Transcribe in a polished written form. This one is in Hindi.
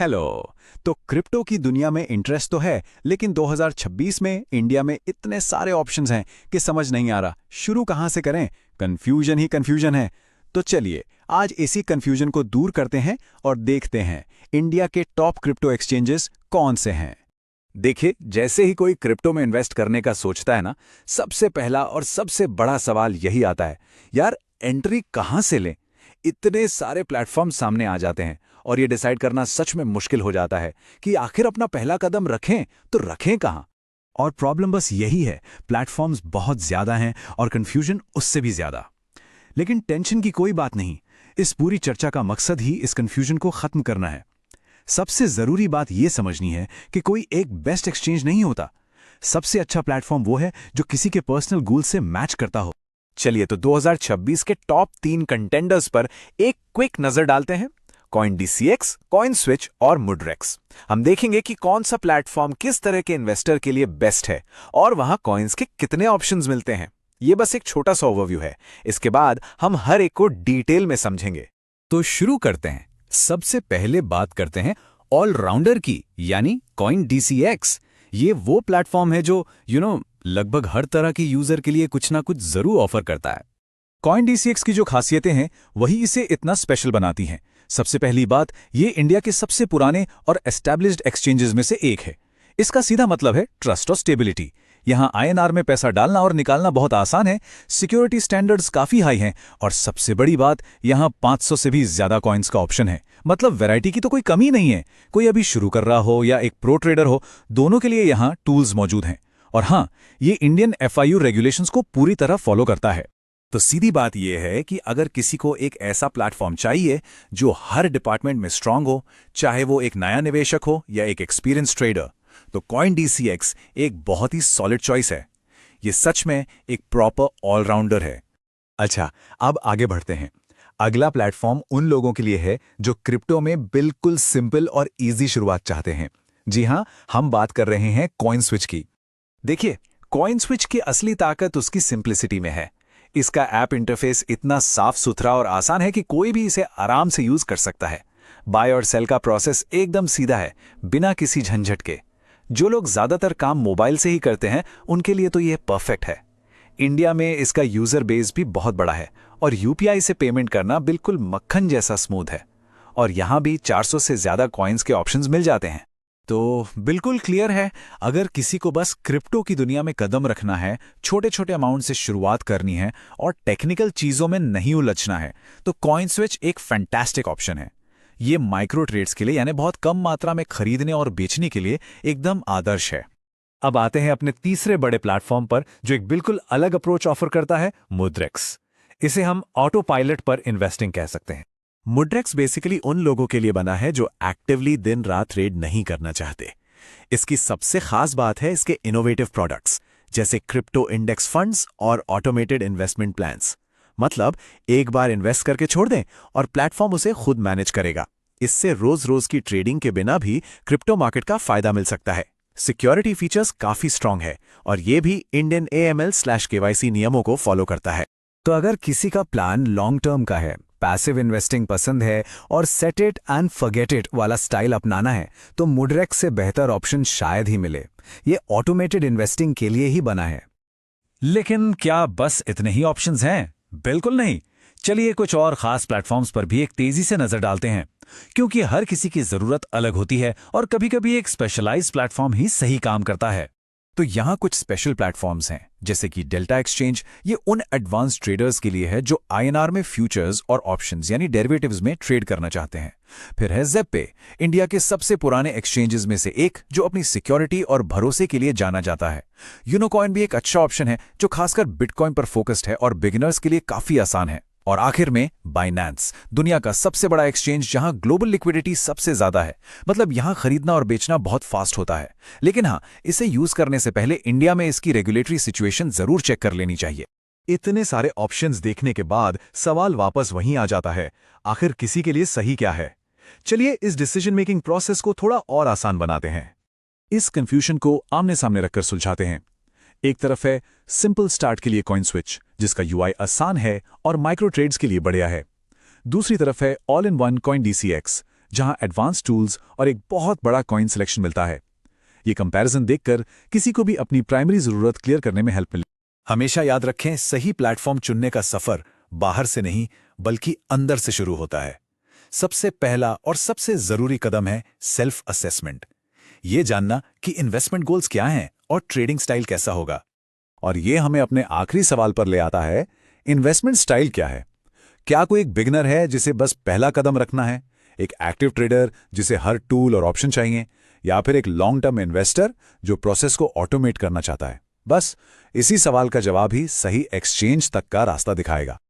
हेलो। तो क्रिप्टो की दुनिया में इंटरेस्ट तो है, लेकिन 2026 में इंडिया में इतने सारे ऑप्शंस हैं कि समझ नहीं आ रहा शुरू कहाँ से करें। कंफ्यूजन ही कंफ्यूजन है। तो चलिए आज इसी कंफ्यूजन को दूर करते हैं और देखते हैं इंडिया के टॉप क्रिप्टो एक्सचेंजेस कौन से हैं। देखिए, जैसे ही कोई क्रिप्टो में इन्वेस्ट करने का सोचता है ना, सबसे पहला और सबसे बड़ा सवाल यही आता है, यार एंट्री कहाँ से लें। इतने सारे प्लेटफॉर्म सामने आ जाते हैं और ये डिसाइड करना सच में मुश्किल हो जाता है कि आखिर अपना पहला कदम रखें तो रखें कहाँ। और प्रॉब्लम बस यही है, प्लेटफॉर्म्स बहुत ज्यादा हैं और कंफ्यूजन उससे भी ज्यादा। लेकिन टेंशन की कोई बात नहीं, इस पूरी चर्चा का मकसद ही इस कंफ्यूजन को खत्म करना है। सबसे जरूरी बात यह समझनी है कि कोई एक बेस्ट एक्सचेंज नहीं होता। सबसे अच्छा प्लेटफॉर्म वो है जो किसी के पर्सनल गोल से मैच करता हो। चलिए तो 2026 के टॉप 3 कंटेंडर्स पर एक क्विक नजर डालते हैं। CoinDCX, CoinSwitch और Mudrex। हम देखेंगे कि कौन सा प्लेटफॉर्म किस तरह के इन्वेस्टर के लिए बेस्ट है और वहां कॉइन्स के कितने ऑप्शंस मिलते हैं। ये बस एक छोटा सा ओवरव्यू है, इसके बाद हम हर एक को डिटेल में समझेंगे। तो शुरू करते हैं। सबसे पहले बात करते हैं ऑलराउंडर की, यानी CoinDCX। ये वो प्लेटफॉर्म है जो लगभग हर तरह के यूजर के लिए कुछ ना कुछ जरूर ऑफर करता है। CoinDCX की जो खासियतें हैं वही इसे इतना स्पेशल बनाती हैं। सबसे पहली बात, ये इंडिया के सबसे पुराने और एस्टैब्लिश्ड एक्सचेंजेस में से एक है। इसका सीधा मतलब है ट्रस्ट और स्टेबिलिटी। यहाँ INR में पैसा डालना और निकालना बहुत आसान है, सिक्योरिटी स्टैंडर्ड्स काफी हाई हैं और सबसे बड़ी बात, यहाँ 500 से भी ज्यादा कॉइन्स का ऑप्शन है। मतलब वैरायटी की तो कोई कमी नहीं है। कोई अभी शुरू कर रहा हो या एक प्रो ट्रेडर हो, दोनों के लिए यहाँ टूल्स मौजूद हैं। और हाँ, ये इंडियन FIU रेगुलेशंस को पूरी तरह फॉलो करता है। तो सीधी बात यह है कि अगर किसी को एक ऐसा प्लेटफॉर्म चाहिए जो हर डिपार्टमेंट में स्ट्रांग हो, चाहे वो एक नया निवेशक हो या एक एक्सपीरियंस ट्रेडर, तो CoinDCX एक बहुत ही सॉलिड चॉइस है। ये सच में एक प्रॉपर ऑलराउंडर है। अच्छा, अब आगे बढ़ते हैं। अगला प्लेटफॉर्म उन लोगों के लिए है जो क्रिप्टो में बिल्कुल सिंपल और इजी शुरुआत चाहते हैं। जी हां, हम बात कर रहे हैं CoinSwitch की। देखिए, CoinSwitch की असली ताकत उसकी सिंप्लिसिटी में है। इसका ऐप इंटरफेस इतना साफ सुथरा और आसान है कि कोई भी इसे आराम से यूज कर सकता है। बाय और सेल का प्रोसेस एकदम सीधा है, बिना किसी झंझट के। जो लोग ज्यादातर काम मोबाइल से ही करते हैं, उनके लिए तो यह परफेक्ट है। इंडिया में इसका यूजर बेस भी बहुत बड़ा है और UPI से पेमेंट करना बिल्कुल मक्खन जैसा स्मूथ है। और यहां भी 400 से ज्यादा कॉइन्स के ऑप्शंस मिल जाते हैं। तो बिल्कुल क्लियर है, अगर किसी को बस क्रिप्टो की दुनिया में कदम रखना है, छोटे छोटे अमाउंट से शुरुआत करनी है और टेक्निकल चीजों में नहीं उलझना है, तो CoinSwitch एक फैंटास्टिक ऑप्शन है। ये माइक्रो ट्रेड्स के लिए, यानी बहुत कम मात्रा में खरीदने और बेचने के लिए एकदम आदर्श है। अब आते हैं अपने तीसरे बड़े प्लेटफॉर्म पर जो एक बिल्कुल अलग अप्रोच ऑफर करता है, Mudrex। इसे हम ऑटो पायलट पर इन्वेस्टिंग कह सकते हैं। Mudrex बेसिकली उन लोगों के लिए बना है जो एक्टिवली दिन रात ट्रेड नहीं करना चाहते। इसकी सबसे खास बात है इसके इनोवेटिव प्रोडक्ट्स, जैसे क्रिप्टो इंडेक्स फंड्स और ऑटोमेटेड इन्वेस्टमेंट प्लान्स। मतलब एक बार इन्वेस्ट करके छोड़ दें और प्लेटफॉर्म उसे खुद मैनेज करेगा। इससे रोज रोज की ट्रेडिंग के बिना भी क्रिप्टो मार्केट का फायदा मिल सकता है। सिक्योरिटी फीचर्स काफी स्ट्रांग है और ये भी इंडियन AML/KYC नियमों को फॉलो करता है। तो अगर किसी का प्लान लॉन्ग टर्म का है, पैसिव इन्वेस्टिंग पसंद है और set it and forget it वाला स्टाइल अपनाना है, तो Mudrex से बेहतर ऑप्शन शायद ही मिले। ये ऑटोमेटेड इन्वेस्टिंग के लिए ही बना है। लेकिन क्या बस इतने ही ऑप्शंस हैं? बिल्कुल नहीं। चलिए कुछ और खास प्लेटफॉर्म्स पर भी एक तेजी से नजर डालते हैं, क्योंकि हर किसी की जरूरत अलग होती है और कभी-कभी एक स्पेशलाइज्ड प्लेटफॉर्म ही सही काम करता है। तो यहाँ कुछ स्पेशल प्लेटफॉर्म्स हैं, जैसे कि डेल्टा एक्सचेंज। ये उन एडवांस ट्रेडर्स के लिए है जो INR में फ्यूचर्स और ऑप्शंस यानी डेरिवेटिव्स में ट्रेड करना चाहते हैं। फिर है ZebPay, इंडिया के सबसे पुराने एक्सचेंजेस में से एक जो अपनी सिक्योरिटी और भरोसे के लिए जाना जाता है। यूनोकॉइन भी एक अच्छा ऑप्शन है जो खासकर बिटकॉइन पर फोकस्ड है और बिगिनर्स के लिए काफी आसान है। और आखिर में बाइनेंस, दुनिया का सबसे बड़ा एक्सचेंज जहां ग्लोबल लिक्विडिटी सबसे ज्यादा है। मतलब यहां खरीदना और बेचना बहुत फास्ट होता है। लेकिन हाँ, इसे यूज करने से पहले इंडिया में इसकी रेगुलेटरी सिचुएशन जरूर चेक कर लेनी चाहिए। इतने सारे ऑप्शंस देखने के बाद सवाल वापस वहीं आ जाता है, आखिर किसी के लिए सही क्या है। चलिए इस डिसीजन मेकिंग प्रोसेस को थोड़ा और आसान बनाते हैं। इस कंफ्यूजन को आमने सामने रखकर सुलझाते हैं। एक तरफ है सिंपल स्टार्ट के लिए CoinSwitch, जिसका UI आसान है और माइक्रो ट्रेड्स के लिए बढ़िया है। दूसरी तरफ है ऑल इन वन CoinDCX, जहां एडवांस टूल्स और एक बहुत बड़ा कॉइन सिलेक्शन मिलता है। ये कंपैरिजन देखकर किसी को भी अपनी प्राइमरी जरूरत क्लियर करने में हेल्प मिले। हमेशा याद रखें, सही प्लेटफॉर्म चुनने का सफर बाहर से नहीं बल्कि अंदर से शुरू होता है। सबसे पहला और सबसे जरूरी कदम है सेल्फ असेसमेंट। ये जानना कि इन्वेस्टमेंट गोल्स क्या हैं और ट्रेडिंग स्टाइल कैसा होगा। और ये हमें अपने आखिरी सवाल पर ले आता है, इन्वेस्टमेंट स्टाइल क्या है? क्या कोई एक बिगिनर है जिसे बस पहला कदम रखना है, एक एक्टिव ट्रेडर जिसे हर टूल और ऑप्शन चाहिए, या फिर एक लॉन्ग टर्म इन्वेस्टर जो प्रोसेस को ऑटोमेट करना चाहता है? बस इसी सवाल का जवाब ही सही एक्सचेंज तक का रास्ता दिखाएगा।